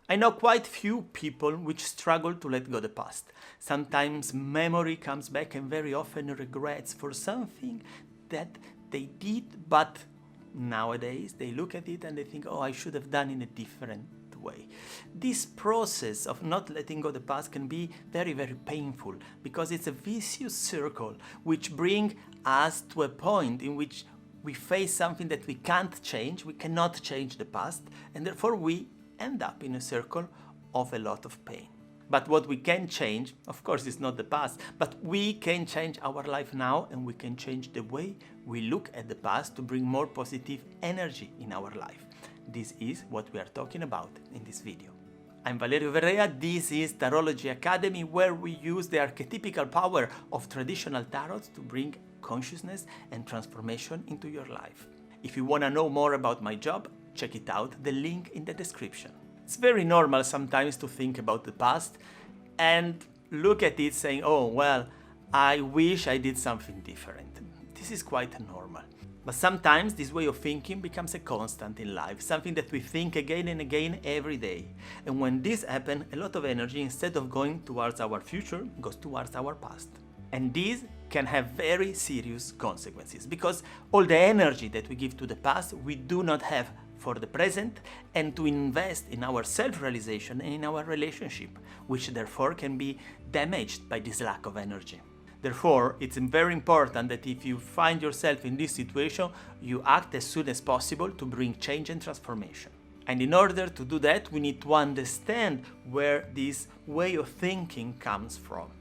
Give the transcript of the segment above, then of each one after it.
I know quite few people which struggle to let go the past. Sometimes memory comes back and very often regrets for something that they did, but nowadays they look at it and they think, oh, I should have done in a different way. This process of not letting go the past can be very, very painful because it's a vicious circle which brings us to a point in which we face something that we can't change, we cannot change the past, and therefore we end up in a circle of a lot of pain. But what we can change, of course, is not the past, but we can change our life now, and we can change the way we look at the past to bring more positive energy in our life. This is what we are talking about in this video. I'm Valerio Verrea, this is Tarology Academy, where we use the archetypical power of traditional tarot to bring consciousness and transformation into your life. If you want to know more about my job, check it out, the link in the description. It's very normal sometimes to think about the past and look at it saying, oh, well, I wish I did something different. This is quite normal. But sometimes this way of thinking becomes a constant in life, something that we think again and again every day. And when this happens, a lot of energy, instead of going towards our future, goes towards our past. And this can have very serious consequences, because all the energy that we give to the past, we do not have for the present and to invest in our self-realization and in our relationship, which therefore can be damaged by this lack of energy. Therefore, it's very important that if you find yourself in this situation, you act as soon as possible to bring change and transformation. And in order to do that, we need to understand where this way of thinking comes from.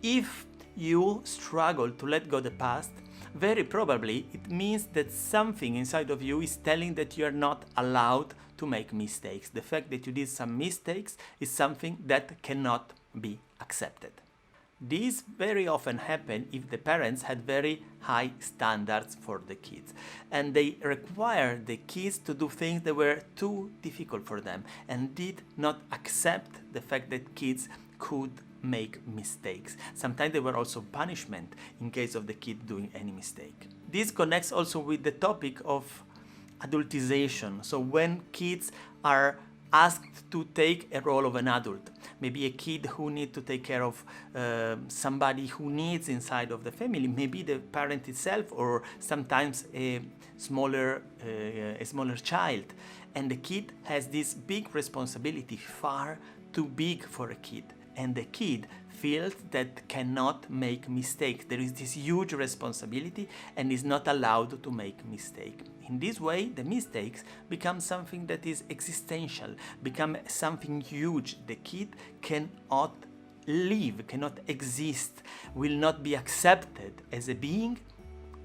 If you struggle to let go the past, very probably it means that something inside of you is telling that you are not allowed to make mistakes. The fact that you did some mistakes is something that cannot be accepted. These very often happen if the parents had very high standards for the kids and they required the kids to do things that were too difficult for them and did not accept the fact that kids could make mistakes. Sometimes there were also punishment in case of the kid doing any mistake. This connects also with the topic of adultization. So when kids are asked to take a role of an adult, maybe a kid who needs to take care of somebody who needs inside of the family, maybe the parent itself or sometimes a smaller child, and the kid has this big responsibility, far too big for a kid. And the kid feels that cannot make mistakes. There is this huge responsibility and is not allowed to make mistakes. In this way, the mistakes become something that is existential, become something huge. The kid cannot live, cannot exist, will not be accepted as a being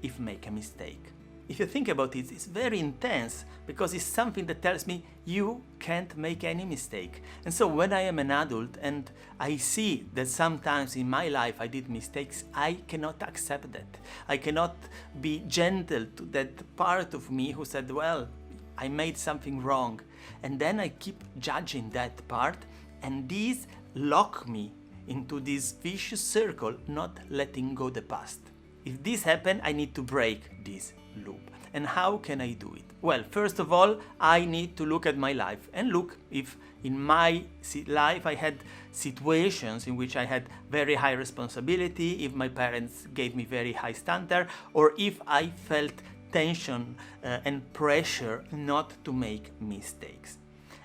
if make a mistake. If you think about it, it's very intense because it's something that tells me you can't make any mistake. And so when I am an adult and I see that sometimes in my life I did mistakes, I cannot accept that. I cannot be gentle to that part of me who said, well, I made something wrong. And then I keep judging that part, and these lock me into this vicious circle, not letting go the past. If this happens, I need to break this loop. And how can I do it? Well, first of all, I need to look at my life and look if in my life I had situations in which I had very high responsibility, if my parents gave me very high standard, or if I felt tension and pressure not to make mistakes.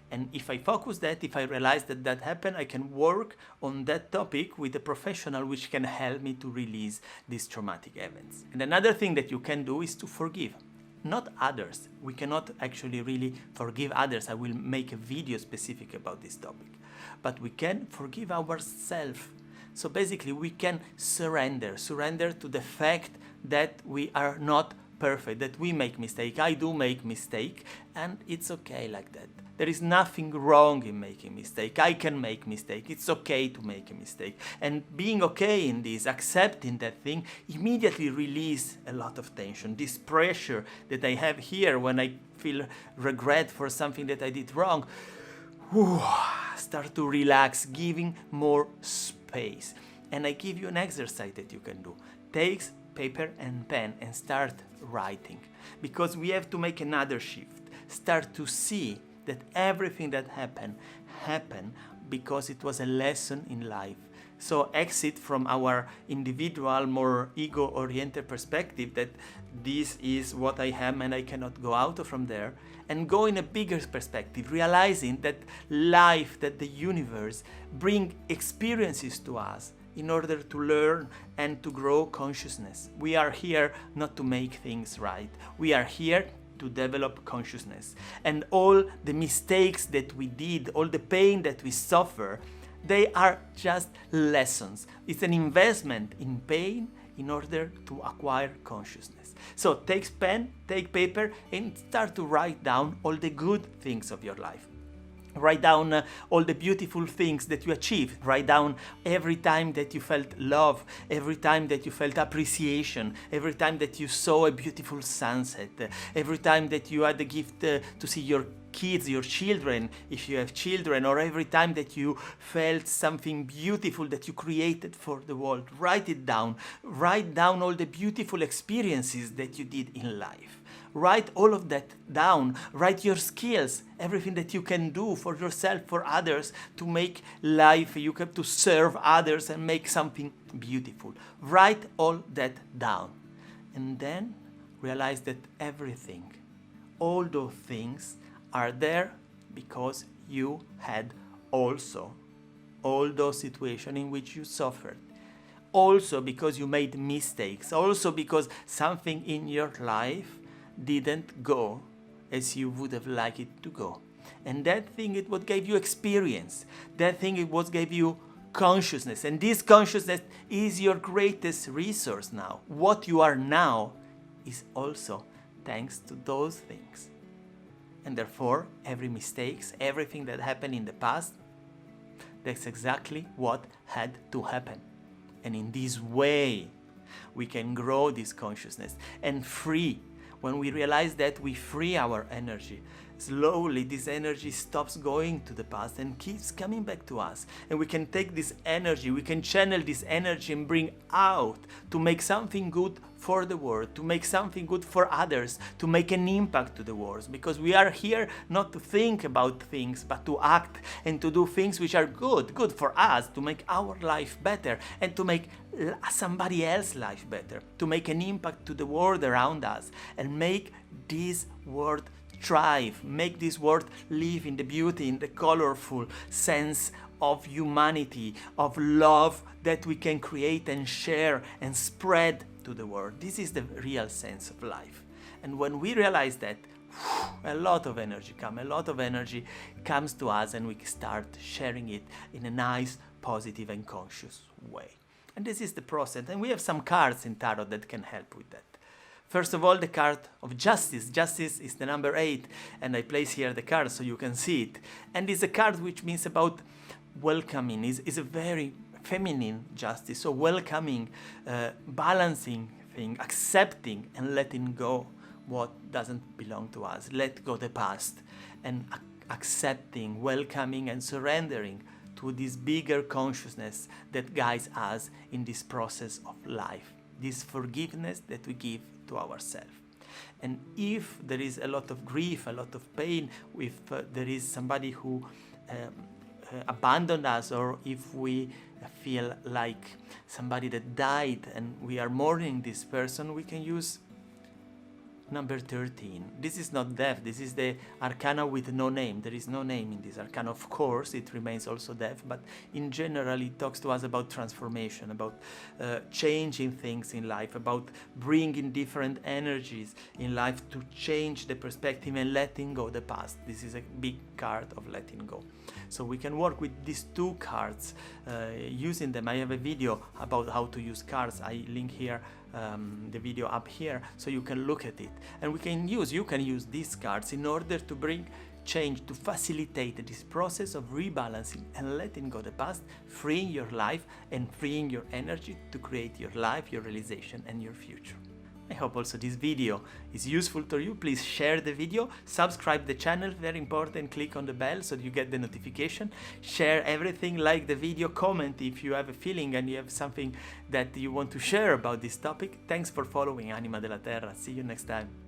And if I focus that, if I realize that that happened, I can work on that topic with a professional which can help me to release these traumatic events. And another thing that you can do is to forgive. Not others. We cannot actually really forgive others. I will make a video specific about this topic. But we can forgive ourselves. So basically we can surrender to the fact that we are not perfect, that we make mistake. I do make mistake, and it's okay like that. There is nothing wrong in making mistake. I can make mistake. It's okay to make a mistake. And being okay in this, accepting that thing, immediately release a lot of tension. This pressure that I have here when I feel regret for something that I did wrong, start to relax, giving more space. And I give you an exercise that you can do. Take paper and pen and start writing. Because we have to make another shift. Start to see that everything that happened because it was a lesson in life. So exit from our individual, more ego-oriented perspective that this is what I am and I cannot go out from there, and go in a bigger perspective, realizing that life, that the universe bring experiences to us in order to learn and to grow consciousness. We are here not to make things right. We are here to develop consciousness. And all the mistakes that we did, all the pain that we suffer, they are just lessons. It's an investment in pain in order to acquire consciousness. So take pen, take paper, and start to write down all the good things of your life. Write down all the beautiful things that you achieved. Write down every time that you felt love, every time that you felt appreciation, every time that you saw a beautiful sunset, every time that you had the gift to see your kids, your children, if you have children, or every time that you felt something beautiful that you created for the world. Write it down. Write down all the beautiful experiences that you did in life. Write all of that down. Write your skills, everything that you can do for yourself, for others, to make life, you have to serve others and make something beautiful. Write all that down. And then realize that everything, all those things are there because you had also all those situations in which you suffered. Also because you made mistakes. Also because something in your life didn't go as you would have liked it to go. And that thing, it what gave you experience. That thing, it what gave you consciousness. And this consciousness is your greatest resource now. What you are now is also thanks to those things. And therefore, every mistake, everything that happened in the past, that's exactly what had to happen. And in this way, we can grow this consciousness and free. When we realize that we free our energy, slowly this energy stops going to the past and keeps coming back to us. And we can take this energy, we can channel this energy and bring out to make something good for the world, to make something good for others, to make an impact to the world. Because we are here not to think about things, but to act and to do things which are good for us, to make our life better and to make somebody else's life better, to make an impact to the world around us and make this world thrive, make this world live in the beauty, in the colorful sense of humanity, of love that we can create and share and spread to the world. This is the real sense of life. And when we realize that, a lot of energy comes to us and we start sharing it in a nice, positive and conscious way. And this is the process. And we have some cards in Tarot that can help with that. First of all, the card of justice. Justice is the number 8, and I place here the card so you can see it. And it's a card which means about welcoming. It's a very feminine justice, so welcoming, balancing thing, accepting and letting go what doesn't belong to us. Let go the past and accepting, welcoming and surrendering to this bigger consciousness that guides us in this process of life. This forgiveness that we give to ourselves. And if there is a lot of grief, a lot of pain, if there is somebody who abandoned us, or if we feel like somebody that died and we are mourning this person, we can use number 13. This is not death, this is the arcana with no name. There is no name in this arcana. Of course, it remains also death, but in general, it talks to us about transformation, about changing things in life, about bringing different energies in life to change the perspective and letting go the past. This is a big card of letting go. So we can work with these two cards, using them. I have a video about how to use cards. I link here the video up here so you can look at it. And you can use these cards in order to bring change, to facilitate this process of rebalancing and letting go the past, freeing your life and freeing your energy to create your life, your realization and your future. I hope also this video is useful to you. Please share the video, subscribe the channel, very important, click on the bell so you get the notification, share everything, like the video, comment if you have a feeling and you have something that you want to share about this topic. Thanks for following Anima della Terra. See you next time.